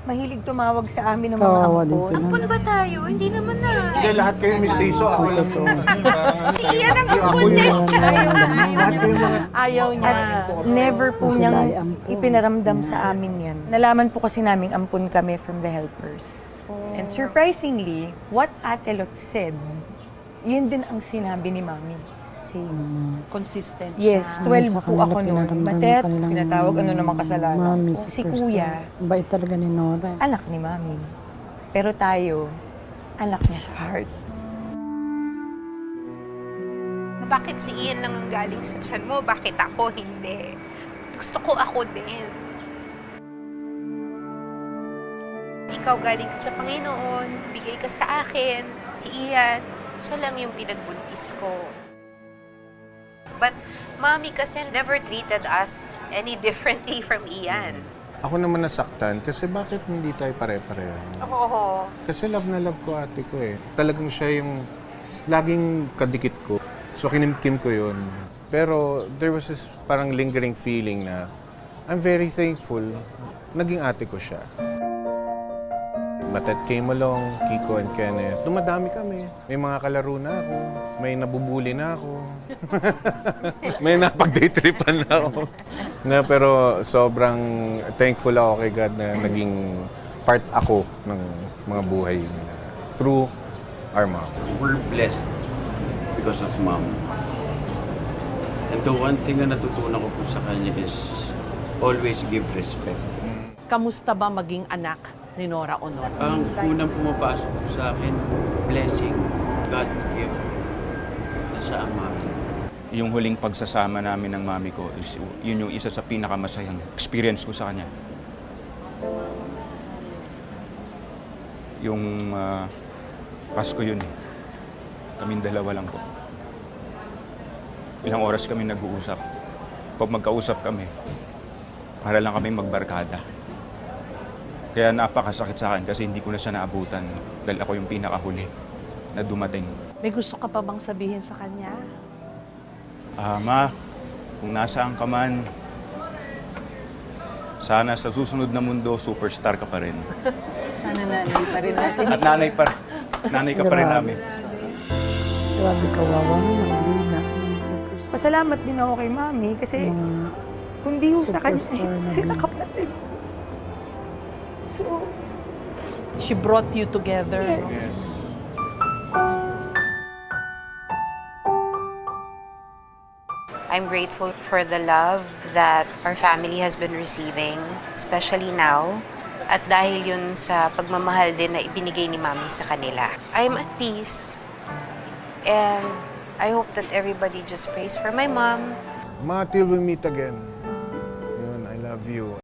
Mahilig tumawag sa amin ng mga Kawawa din ampon. sila. Ampon ba tayo? Hindi naman na. Hindi, lahat kayo mistiso. Ako lang. Si Ian ang ampon Ako eh. yung lahat kayo mga... Ayaw niya. Never po Sila niyang ay ampon. ipinaramdam sa amin yan. Nalaman po kasi namin ampun kami from the helpers. And surprisingly, what Ate Lot said, yun din ang sinabi ni Mami. Same. Consistent Yes, siya. 12 Sa po kanila ako noon. pinaramdam Matet, yung kanilang pinatawag ano namang kasalanan mami, ko. Si superstar. Kuya, Bait talaga ni Nora. anak ni Mami. Pero tayo, anak niya sa heart. Bakit si Ian lang ang galing sa tiyan mo? Bakit ako hindi? Gusto ko ako din. Ikaw galing ka sa Panginoon, bigay ka sa akin. Si Ian, siya lang yung pinagbuntis ko. But Mommy kasi never treated us any differently from Ian. Ako naman nasaktan kasi bakit hindi tayo pare-pareho? Oo. Kasi love na love ko ate ko eh. Talagang siya yung laging kadikit ko. So kinimkim ko yun. Pero there was this parang lingering feeling na I'm very thankful. Naging ate ko siya. Matet came along, Kiko and Kenneth. Dumadami kami. May mga kalaro na ako. May nabubuli na ako. May napag-daytripan na ako. Pero sobrang thankful ako kay God na naging part ako ng mga buhay nila. Through our mom. We're blessed because of mom. And the one thing na natutunan ko po sa kanya is always give respect. Kamusta ba maging anak ni Nora Honor? Ang unang pumapasok po sa akin, blessing, God's gift na siya ang mami. Yung huling pagsasama namin ng mami ko, yun yung isa sa pinakamasayang experience ko sa kanya. Yung Pasko yun eh. Kaming dalawa lang po. Ilang oras kami nag-uusap. Pag magkausap kami, para lang kami magbarkada. Kaya napakasakit sa akin kasi hindi ko na siya naabutan dahil ako yung pinakahuli na dumating. May gusto ka pa bang sabihin sa kanya? Ma, kung nasaan ka man, sana sa susunod na mundo, superstar ka pa rin. Sana nanay pa rin natin. At nanay ka pa rin namin. Grabe kawawa mo, nagbila ng superstar. Pasalamat din ako kay Mami kasi Mga kundi ho sa kanya, superstar na sila din. kapatid. So, She brought you together. yes. I'm grateful for the love that our family has been receiving, especially now. At dahil yun sa pagmamahal din na ibinigay ni Mami sa kanila. I'm at peace. And I hope that everybody just prays for my mom. Ma, till we meet again. Yun, I love you.